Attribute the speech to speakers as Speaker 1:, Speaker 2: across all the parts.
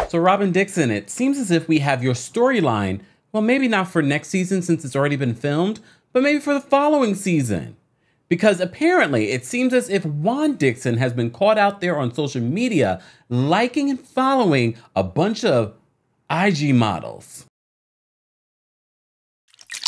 Speaker 1: So Robyn Dixon, it seems as if we have your storyline, well, maybe not for next season since it's already been filmed, but maybe for the following season. Because apparently it seems as if Juan Dixon has been caught out there on social media liking and following a bunch of IG models.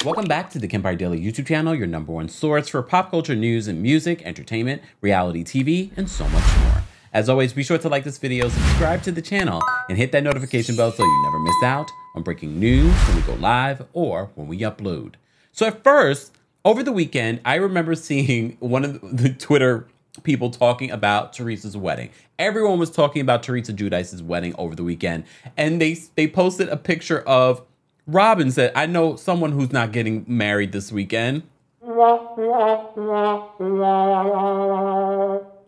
Speaker 1: Welcome back to the Kempire Daily YouTube channel, your #1 source for pop culture news and music, entertainment, reality TV, and so much more. As always, be sure to like this video, subscribe to the channel, and hit that notification bell so you never miss out on breaking news when we go live or when we upload. So at first, over the weekend, I remember seeing one of the Twitter people talking about Teresa's wedding. Everyone was talking about Teresa Giudice's wedding over the weekend, and they posted a picture of Robyn said, I know someone who's not getting married this weekend.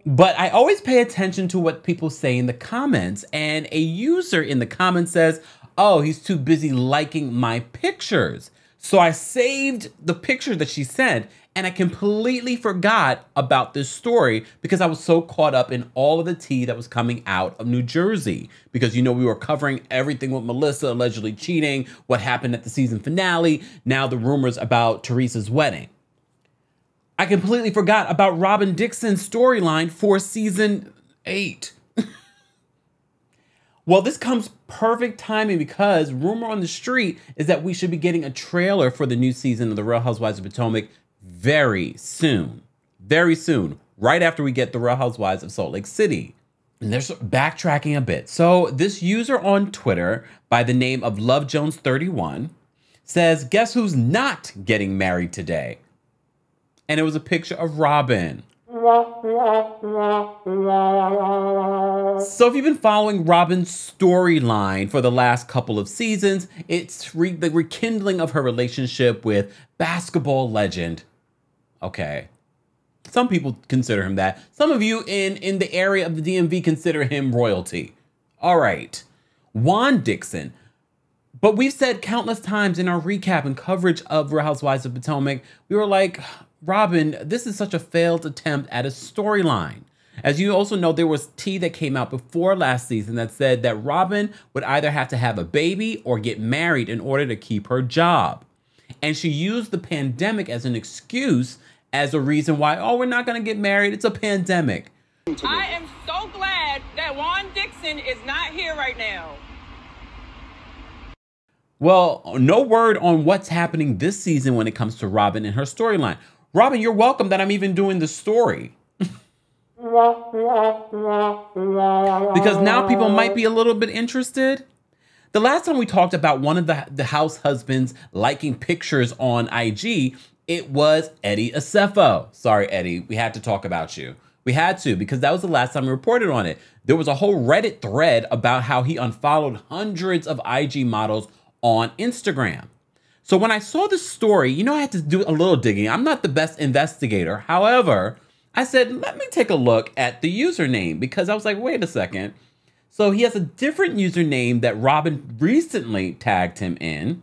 Speaker 1: But I always pay attention to what people say in the comments, and a user in the comments says, oh, he's too busy liking my pictures. So I saved the picture that she sent, and I completely forgot about this story because I was so caught up in all of the tea that was coming out of New Jersey. Because, you know, we were covering everything with Melissa allegedly cheating, what happened at the season finale, now the rumors about Teresa's wedding. I completely forgot about Robyn Dixon's storyline for season 8. Well, this comes perfect timing because rumor on the street is that we should be getting a trailer for the new season of The Real Housewives of Potomac very soon. Very soon, right after we get The Real Housewives of Salt Lake City. And there's backtracking a bit. So this user on Twitter by the name of LoveJones31 says, guess who's not getting married today? And it was a picture of Robyn. So if you've been following Robyn's storyline for the last couple of seasons, it's the rekindling of her relationship with basketball legend. Okay. Some people consider him that. Some of you in the area of the DMV consider him royalty. All right. Juan Dixon. But we've said countless times in our recap and coverage of Real Housewives of Potomac, we were like, Robyn, this is such a failed attempt at a storyline. As you also know, there was tea that came out before last season that said that Robyn would either have to have a baby or get married in order to keep her job. And she used the pandemic as an excuse, as a reason why, oh, we're not going to get married. It's a pandemic.
Speaker 2: I am so glad that Juan Dixon is not here right now.
Speaker 1: Well, no word on what's happening this season when it comes to Robyn and her storyline. Robyn, you're welcome that I'm even doing the story. Because now people might be a little bit interested. The last time we talked about one of the house husbands liking pictures on IG, it was Eddie Acefo. Sorry, Eddie, we had to talk about you. We had to, because that was the last time we reported on it. There was a whole Reddit thread about how he unfollowed hundreds of IG models on Instagram. So when I saw this story, you know, I had to do a little digging. I'm not the best investigator. However, I said, let me take a look at the username because I was like, wait a second. So he has a different username that Robyn recently tagged him in.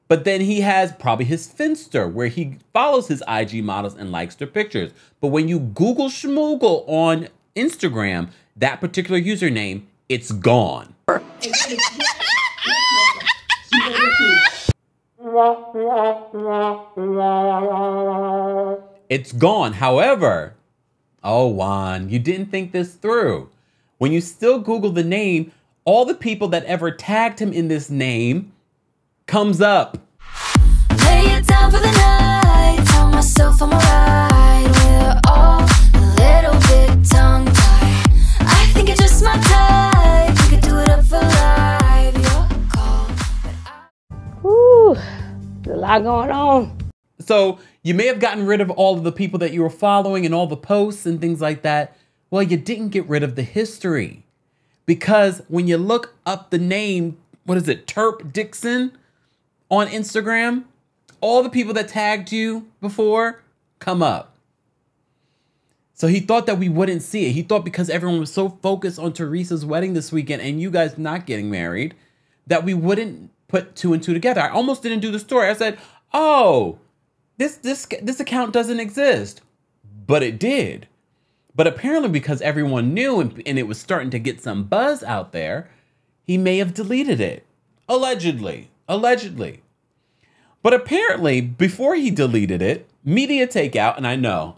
Speaker 1: But then he has probably his Finster where he follows his IG models and likes their pictures. But when you Google Schmoogle on Instagram, that particular username, it's gone. It's gone. However, oh, Juan, you didn't think this through. When you still Google the name, all the people that ever tagged him in this name comes up.
Speaker 3: Lay it down for the night. Tell myself I'm alright. We're all a little bit tongue-tied. I think it's just my type. We could do it up for life. Your call.
Speaker 4: Woo, there's a lot going on.
Speaker 1: So you may have gotten rid of all of the people that you were following and all the posts and things like that. Well, you didn't get rid of the history. Because when you look up the name, what is it, Terp Dixon on Instagram, all the people that tagged you before come up. So he thought that we wouldn't see it. He thought because everyone was so focused on Teresa's wedding this weekend and you guys not getting married, that we wouldn't put 2 and 2 together. I almost didn't do the story. I said, oh, this account doesn't exist. But it did. But apparently because everyone knew and it was starting to get some buzz out there, he may have deleted it. Allegedly. Allegedly. But apparently, before he deleted it, media takeout, and I know.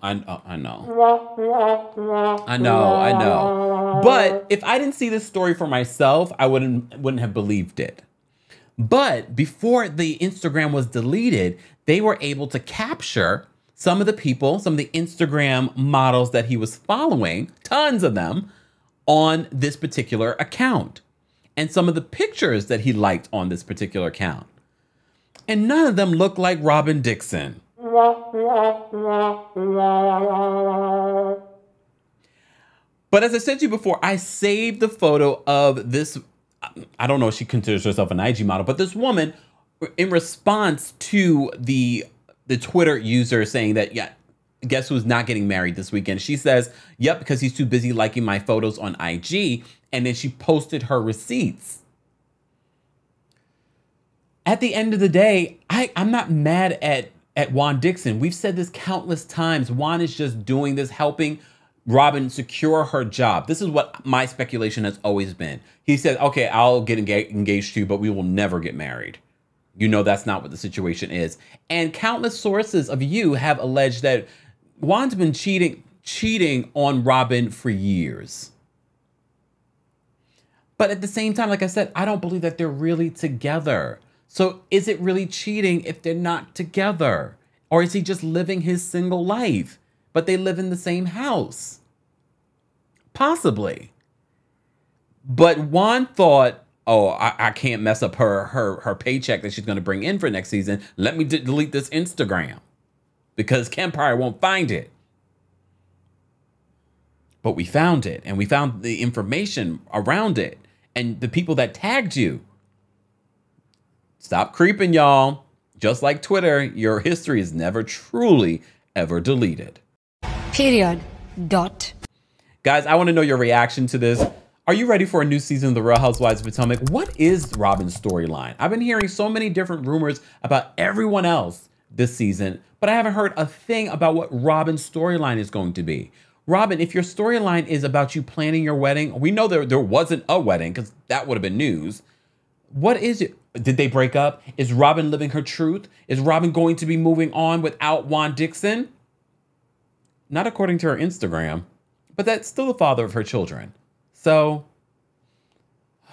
Speaker 1: But if I didn't see this story for myself, I wouldn't have believed it. But before the Instagram was deleted, they were able to capture some of the people, some of the Instagram models that he was following, tons of them, on this particular account. And some of the pictures that he liked on this particular account. And none of them look like Robyn Dixon. But as I said to you before, I saved the photo of this, I don't know if she considers herself an IG model, but this woman, in response to the Twitter user saying that, yeah, guess who's not getting married this weekend? She says, yep, because he's too busy liking my photos on IG. And then she posted her receipts. At the end of the day, I'm not mad at Juan Dixon. We've said this countless times. Juan is just doing this, helping Robyn secure her job. This is what my speculation has always been. He said, okay, I'll get engaged to you, but we will never get married. You know that's not what the situation is. And countless sources of you have alleged that Juan's been cheating on Robyn for years. But at the same time, like I said, I don't believe that they're really together. So is it really cheating if they're not together? Or is he just living his single life, but they live in the same house? Possibly. But Juan thought, oh, I can't mess up her paycheck that she's going to bring in for next season. Let me delete this Instagram because Kempire won't find it. But we found it, and we found the information around it and the people that tagged you. Stop creeping, y'all. Just like Twitter, your history is never truly ever deleted.
Speaker 5: Period. Dot.
Speaker 1: Guys, I want to know your reaction to this. Are you ready for a new season of The Real Housewives of Potomac? What is Robyn's storyline? I've been hearing so many different rumors about everyone else this season, but I haven't heard a thing about what Robyn's storyline is going to be. Robyn, if your storyline is about you planning your wedding, we know there wasn't a wedding because that would have been news. What is it? Did they break up? Is Robyn living her truth? Is Robyn going to be moving on without Juan Dixon? Not according to her Instagram, but that's still the father of her children. So,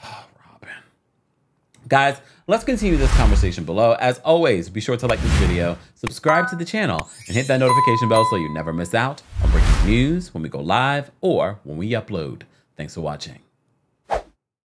Speaker 1: Robyn. Guys, let's continue this conversation below. As always, be sure to like this video, subscribe to the channel, and hit that notification bell so you never miss out on breaking news when we go live or when we upload. Thanks for watching.